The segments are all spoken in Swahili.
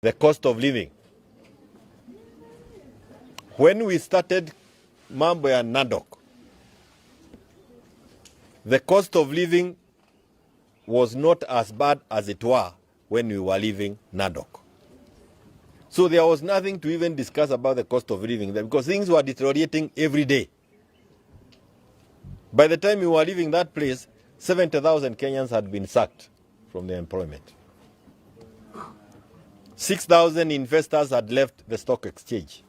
the cost of living. When we started mambo ya NADOC, the cost of living was not as bad as it were when we were leaving NADOC. So there was nothing to even discuss about the cost of living there because things were deteriorating every day. By the time we were leaving that place, 70,000 Kenyans had been sacked from their employment. 6,000 investors had left the stock exchange.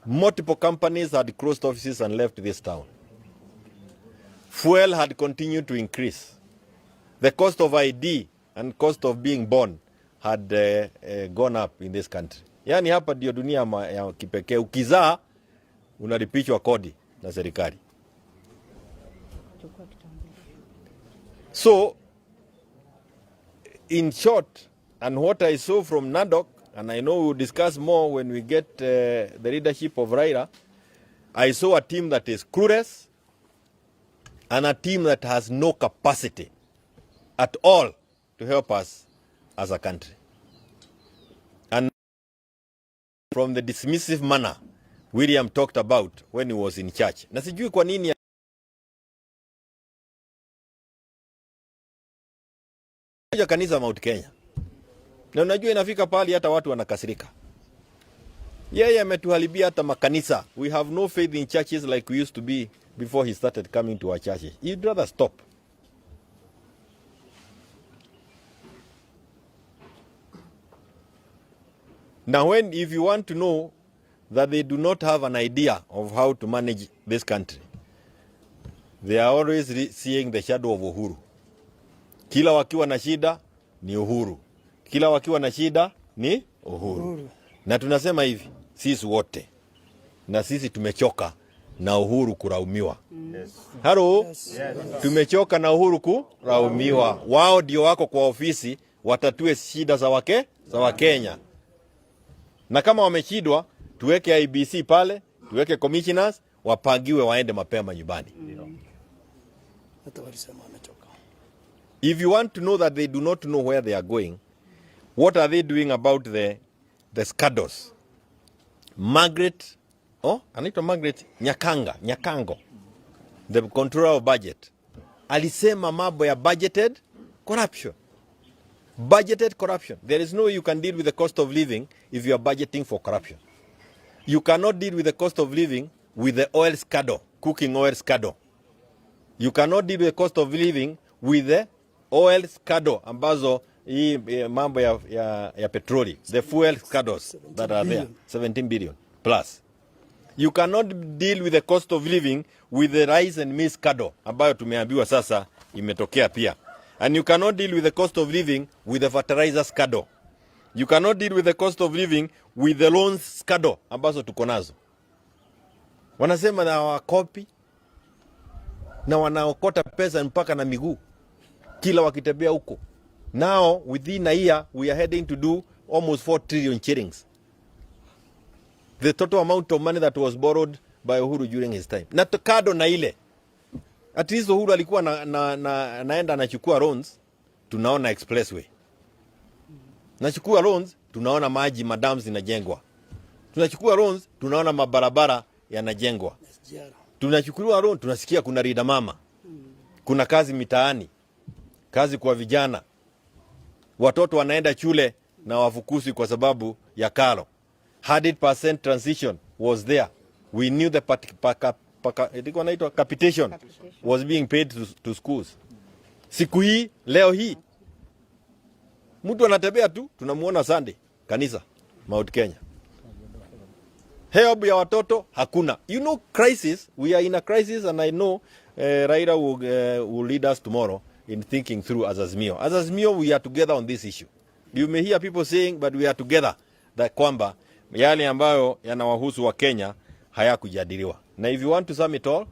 Multiple companies had closed offices and left this town. Fuel had continued to increase. The cost of ID and cost of being born had gone up in this country. Yani hapa ndio dunia ya kipekee. Ukizaa unalipishwa kodi na serikali. So, in short, and what I saw from NADOC, and I know we'll discuss more when we get the leadership of Raila, I saw a team that is clueless and a team that has no capacity at all to help us as a country. And from the dismissive manner William talked about when he was in church. Na sijui kwa nini kanisa Mount Kenya. Na unajua inafika pali hata watu wanakasirika. Yeye ametuharibia hata makanisa. We have no faith in churches like we used to be before he started coming to our churches. You'd rather stop. Now if you want to know that they do not have an idea of how to manage this country, they are always seeing the shadow of Uhuru. Kila wakiwa na shida ni Uhuru. Kila wakiwa na shida ni Uhuru. Na tunasema hivi, sisi wote. Na sisi tumechoka na Uhuru kuraumiwa. Yes. Haro, yes. Tumechoka na Uhuru kuraumiwa. Wao ndio wako kwa ofisi, watatue shida za Wakenya. Na kama wameshindwa, tuweke IBC pale, tuweke commissioners, wapangiwe waende mapema nyumbani. If you want to know that they do not know where they are going, what are they doing about the scandals? Margaret, anaitwa Margaret Nyakango, the controller of budget, alisema mambo ya budgeted corruption. Budgeted corruption. There is no way you can deal with the cost of living if you are budgeting for corruption. You cannot deal with the cost of living with the oil scandal, cooking oil scandal. You cannot deal with the cost of living with the oil scandal ambazo hii mambo ya petroli, the fuel scandals that are there, 17 billion plus. You cannot deal with the cost of living with the rice and maize scandal ambayo tumeambiwa sasa imetokea pia. And you cannot deal with the cost of living with the fertilizer scandal. You cannot deal with the cost of living with the loans scandal ambazo tuko nazo. Wanasema na wakopi na wanaokota pesa mpaka na miguu kila wakitembea huko. Now within a year we are heading to do almost 4 trillion shillings. The total amount of money that was borrowed by Uhuru during his time. Na kado na ile. At least Uhuru alikuwa naenda anachukua loans, tunaona expressway. Nachukua loans, tunaona maji madams zinajengwa. Tunachukua loans, tunaona mabarabara yanajengwa. Tunachukua loans, tunasikia kuna rida mama. Kuna kazi mitaani. Kazi kwa vijana. Watoto wanaenda shule na wafukusi kwa sababu ya karo. 100% transition was there. We knew the capitation was being paid to schools. Siku hii, leo hii, mtu anatembea tu, tunamuona Sunday, kanisa, Mount Kenya. Help ya watoto, hakuna. You know crisis, we are in a crisis and I know Raila will lead us tomorrow in thinking through as Azimio. As Azimio, we are together on this issue. You may hear people saying, but we are together, that kwamba yale ambayo yanawahusu wa Kenya hayakujadiliwa. Na if you want to sum it all,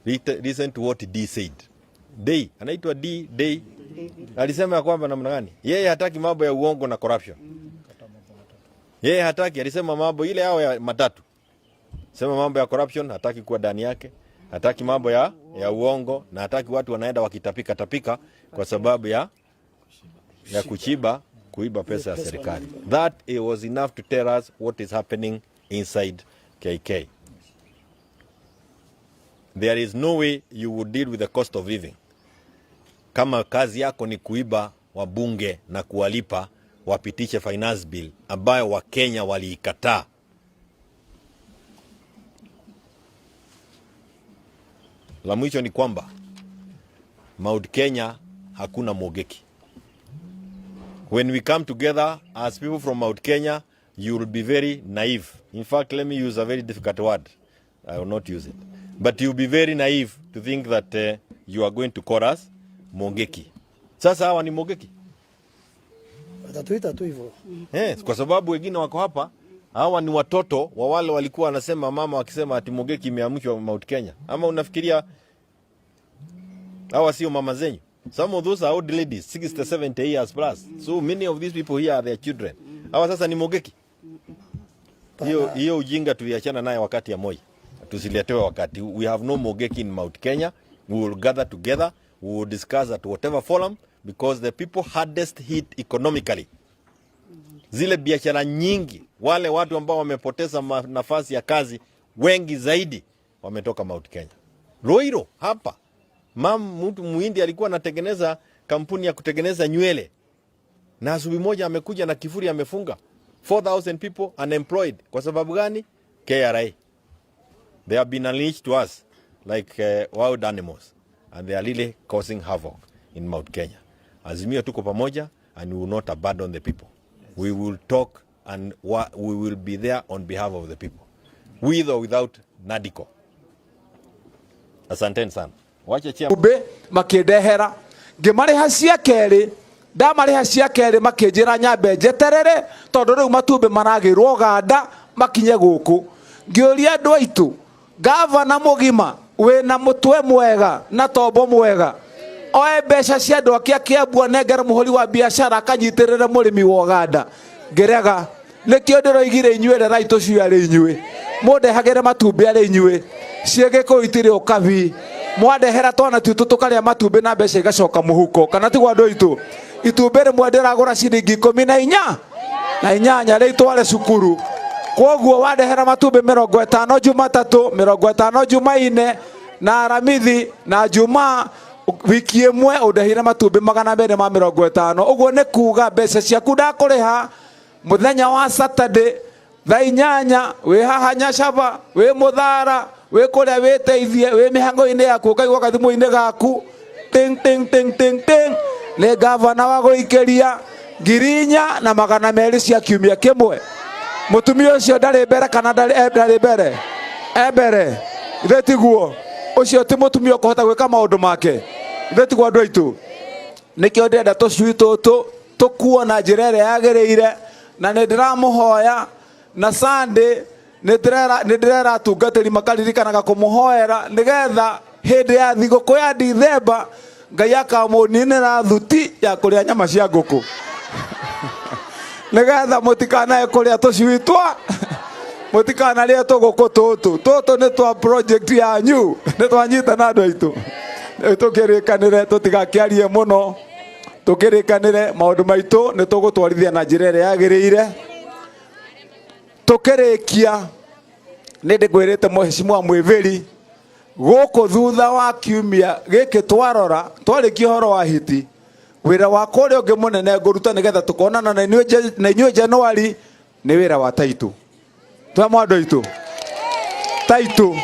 listen to what D said. Day, anaitwa Day. Alisema ya kwamba namna gani? Yeye hataki mambo ya uongo na corruption. Yeye hataki, alisema mambo ile yao ya matatu. Sema mambo ya corruption, hataki kuwa ndani yake. Hataki mambo ya uongo na hataki watu wanaenda wakitapika kwa sababu ya kuchiba kuiba pesa ya serikali. That it was enough to tell us what is happening inside KK. There is no way you would deal with the cost of living kama kazi yako ni kuiba wabunge na kuwalipa wapitishe finance bill ambayo Wakenya waliikataa. La mwisho ni kwamba Mount Kenya hakuna Mogeki. When we come together as people from Mount Kenya, you will be very naive. In fact, let me use a very difficult word. I will not use it. But you will be very naive to think that you are going to call us Mogeki. Sasa hawa ni Mogeki? Watatuita tu hivyo. Kwa sababu wengine wako hapa, hawa ni watoto wa wale walikuwa wanasema mama wakisema ati Mogeki imeamshwa Mount Kenya. Ama unafikiria hawa sio mama zenyu? Some of those are old ladies, 60, 70 years plus. So many of these people here are their children. Hawa sasa ni Mogeki. Hiyo ujinga tuliachana naye wakati ya Moi. Tusiletewe wakati. We have no Mogeki in Mount Kenya. We will gather together. We will discuss at whatever forum because the people hardest hit economically. Zile biashara nyingi, wale watu ambao wamepoteza nafasi ya kazi wengi zaidi wametoka Mount Kenya. Roiro hapa. Mtu Muhindi alikuwa anatengeneza kampuni ya kutengeneza nywele. Na asubuhi moja amekuja na kifuri amefunga 4,000 people unemployed. Kwa sababu gani? KRA. They have been unleashed to us like wild animals and they are really causing havoc in Mount Kenya. Azimio tuko pamoja and we will not abandon the people. We will talk and we will be there on behalf of the people. With or without Nadiko. Asanteni sana. Wacha chia ube makindehera ngimariha cia keri ndamariha cia keri makinjira nyambe njeterere tondu riu matumbi maragirwo ganda makinye guku ngiuria andu aitu gavana mugima wina mutwe mwega na tombo mwega oe mbeca cia andu akia Kiambu nengere muhuri wa biashara akanyitirire murimi wa ganda ngirega nikio ndiroigire inyuire raito cio ari inyue mundehagire matumbi ari inyue ciege kuitire ukabi mwandehera twana tutu tukaria matumbi na mbeca igacoka muhuko kana tigwa andu aitu itumbi rimwe ndiragura ciringi 14 na inyanya ri tware cukuru koguo wandehera matumbi 50 Jumatatu 50 Jumaine na Aramithi na Juma wiki imwe udehire matumbi 250 uguo ni kuga mbeca ciaku ndakuriha muthenya wa Saturday thaa 8 wi haha Nyacaba wi Muthara we kuria witeithie we mihango-ini yaku kaigwa kathimu-ini gaku ting ting ting ting ting ni gavana wa guikeria 4,200 cia kiumia kimwe mutumia ucio ndari mbere kana ndari mbere ebere ithetiguo ucio ti mutumia ukuhota gwika maundu make ithetiguo andu aitu nikio ndenda tucui tutu tukuona njira iria yagiriire na ni ndiramuhoya na Sunday ndirera tungatiri makaririkanaga kumuhoera nigetha hindi ya thiguku ya Dithemba Ngai akamuninira thuti ya kuria nyama cia nguku nigetha mutikanae kuria tucui twa mutikanarie tuguku tutu ni twa project yanyu ni twanyita na andu aitu tukirikanire tutigakiarie muno tukirikanire maundu maitu ni tugutwarithia na njira iria yagiriire tukirikia nindi ngwirite mheshimiwa Mwiviri guku thutha wa kiumia giki twarora twarikia horo wa hiti wira wa kuri ungi munene nguruta nigetha tukonana na inyuĩ Januari ni wira wa Taitu twa andu aitu Taitu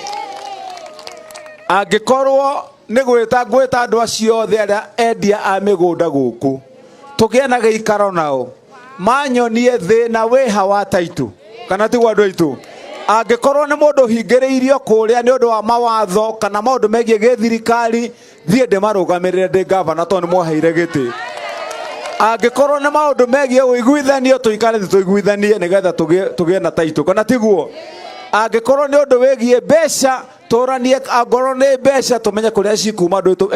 angikorwo ni gwita andu acio othe aria endia a migunda guku tugie na giikaro nao manyonie thina wiha wa Taitu kana tigwa andu aitu angikorwo ni mundu hingiriirio kuria ni undu wa mawatho kana maundu megie githirikari thie ndimarugamirire ndi gavana to ni mwaheire giti angikorwo ni maundu megie uiguithanio tuikare tuiguithanie nigetha tugie na Taitu kana tiguo angikorwo ni undu wegie mbeca turanie angorwo ni mbeca tumenye kuria cikuma andu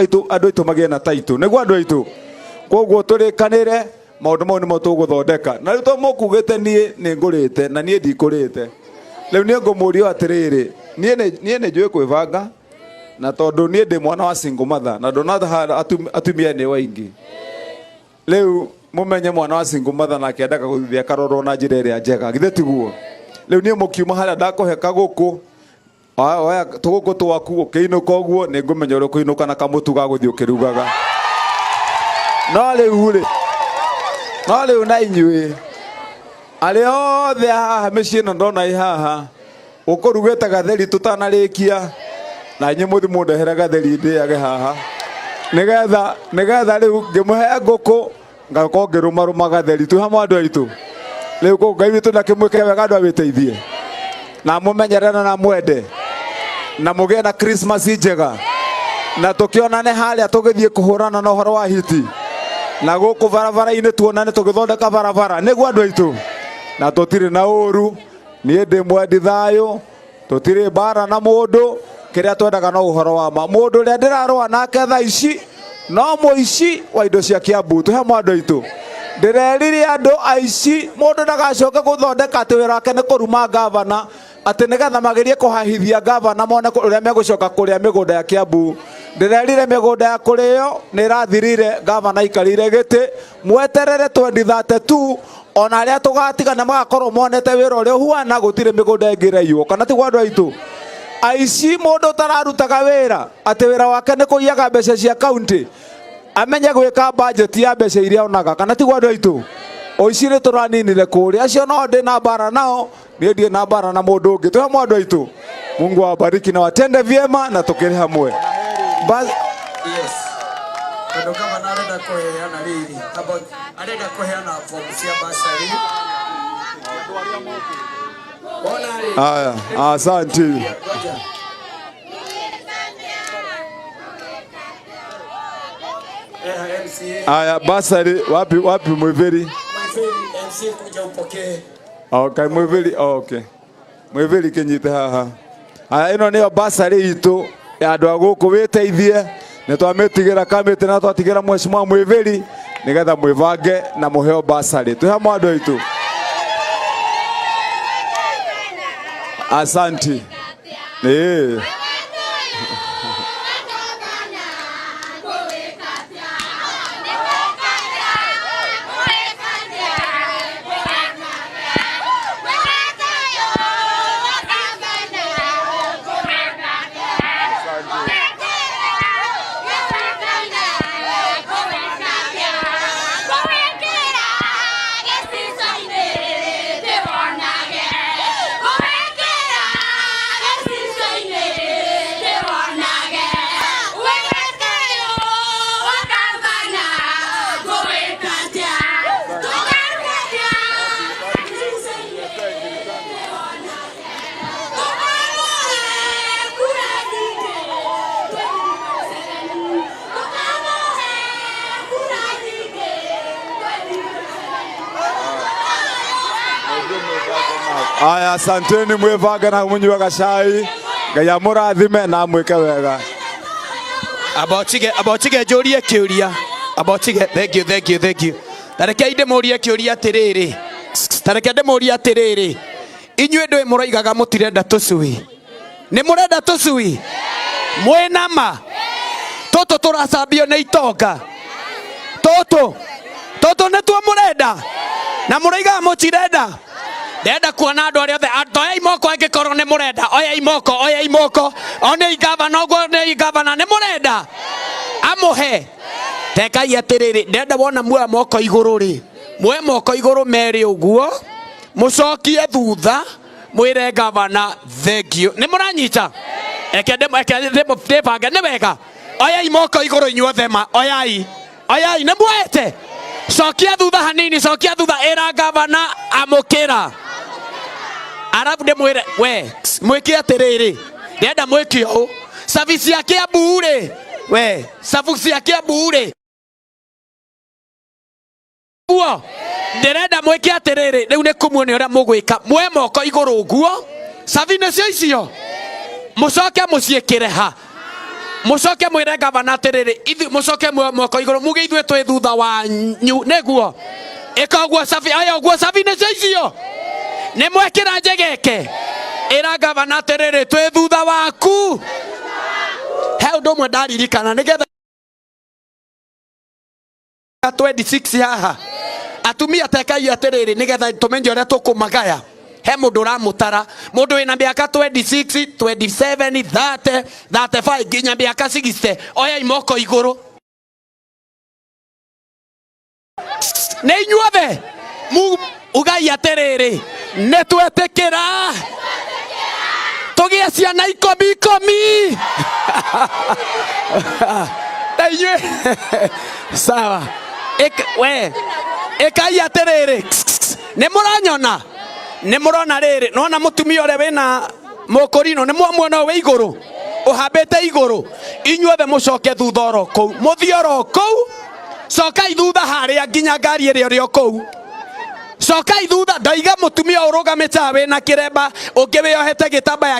aitu magie na Taitu niguo andu aitu koguo turikanire maundu mau nimo tuguthondeka na riu to mukugite nie ni ngurite na nie ndikurite leo nie ngomurio atiriri nie ne njui kwivanga na tondu nie ndi mwana wa single mother na ndona atumia ni waingi leo mumenye mwana wa single mother na akiendaga guthithia karoro na njira iria njega githe tiguo riu nie mukiuma haria ndakuheka guku oya tuguku twaku ukiinuka uguo ni ngumenya uri kuinuka na kamutu ga guthii ukirugaga no riu na inyui ari othe haha micii no ndona i haha ukurugite gatheri tutanarikia na inyu muthi mundehere gatheri ndiage haha nigetha riu ngimuhe nguku ngako ngiruma gatheri tu hamwe andu aitu riu ko Ngai witu na kimwike wega andu awiteithie na mumenyerana na mwende na mugie na Christmas njega na tukionane haria tugithie kuhurana na uhoro wa hiti na guku barabara-ini tuonane tugithondeka barabara niguo andu aitu na tutire na uru nie ndi mwendi thayo tutire bara na mundu kiria twendaga no uhoro wa ma mundu ria ndirarwa nake tha ici no muici wa indo cia Kiambu tu hamwe andu aitu ndirerire andu aici mundu ndagacoke guthondeka ati wira wake ni kuruma gavana ati nigetha magerie kuhahithia gavana mone uria megucoka kuria migunda ya Kiambu ndirerire migunda ya kurio ni irathirire gavana ikarire giti mweterere 2032 ona aria tugatigana magakorwo monete wira uria huana gutire migunda ingireiywo kana ti gwandu aitu aici mundu tararutaga wira ati wira wake ni kuiyaga mbeca cia county amenye gwika budget ya mbeca iria onaga kana ti gwandu aitu oici ni turaninire kuria acio no ndi na bara nao ni ndie na bara na mundu ungi tu hamwe andu aitu Mungu awabariki na watende vyema na tukiri hamwe yes ndo kama narenda kuheana riri about arenda kuheana form cia basari haya asante haya basari wapi mwiveri MC kuja upokee okay mwiveri okay mwiveri kinyite haha haya ino niyo basari itu ya andu aguku witeithie ni twamitigira kamiti na twatigira mheshimiwa mwiveri nigetha mwivange na muheo basari tu hamwe andu aitu asante aya asanteni mwivage na munyuaga cai Ngai amurathime na mwike wega abotige njurie kiuria abotige thank you tareke inde murie kiuria atiriri tareke ndimurie atiriri inyue ndwe muraigaga mutirenda tucui ni murenda tucui mwinama toto turacambio ni itonga toto netuo murenda na muraigaga mutirenda ndenda kuona andu aria othe oya imoko angikorwo ni murenda oya imoko one igavana oguo ni igavana ni murenda amuhe tekai atiriri ndenda wona muoya moko iguru ri muoya moko iguru meri uguo mucokie thutha mwire gavana thank you ni muranyita eke ndebanga ni wega oya imoko iguru inyuothe ma oyai ni muete cokia thutha hanini cokia thutha era gavana amukira arabu de mwire we mwiki atiriri ndenda mwiki o service ya Kiambu ri we service ya Kiambu ri guo ndirenda mwiki atiriri riu ni kumuone uria mugwika mwe moko iguru guo savine cio icio mucoke muciikire ha mucoke mwire gavana atiriri ithu mucoke moko iguru muge ithwe twi thutha wa niguo ikaguo savi aya guo savine cio icio ni mwekira njegeke ira gavana atiriri twi thutha waku he undu mwe ndaririkana nigetha 26 haha atumia tekai atiriri nigetha tumenye uria tukumagaya he mundu uramutara mundu wina miaka 26 27 30 35 nginya miaka 60 oya imoko iguru ne inyuothe ugai atiriri netwetikira tugie ciana 10 inyue sawa we ekai atiriri ne muranyona ne murona riri nona mutumia ore wina mokorino ne mwamuona we iguru uhambite iguru inyuothe mucoke thutha oro kou muthioro kou coka ithutha haria nginya ngari iri ori kou coka ithutha ndaiga mutumia urugamite wina kiremba ungi wiohete gitambaya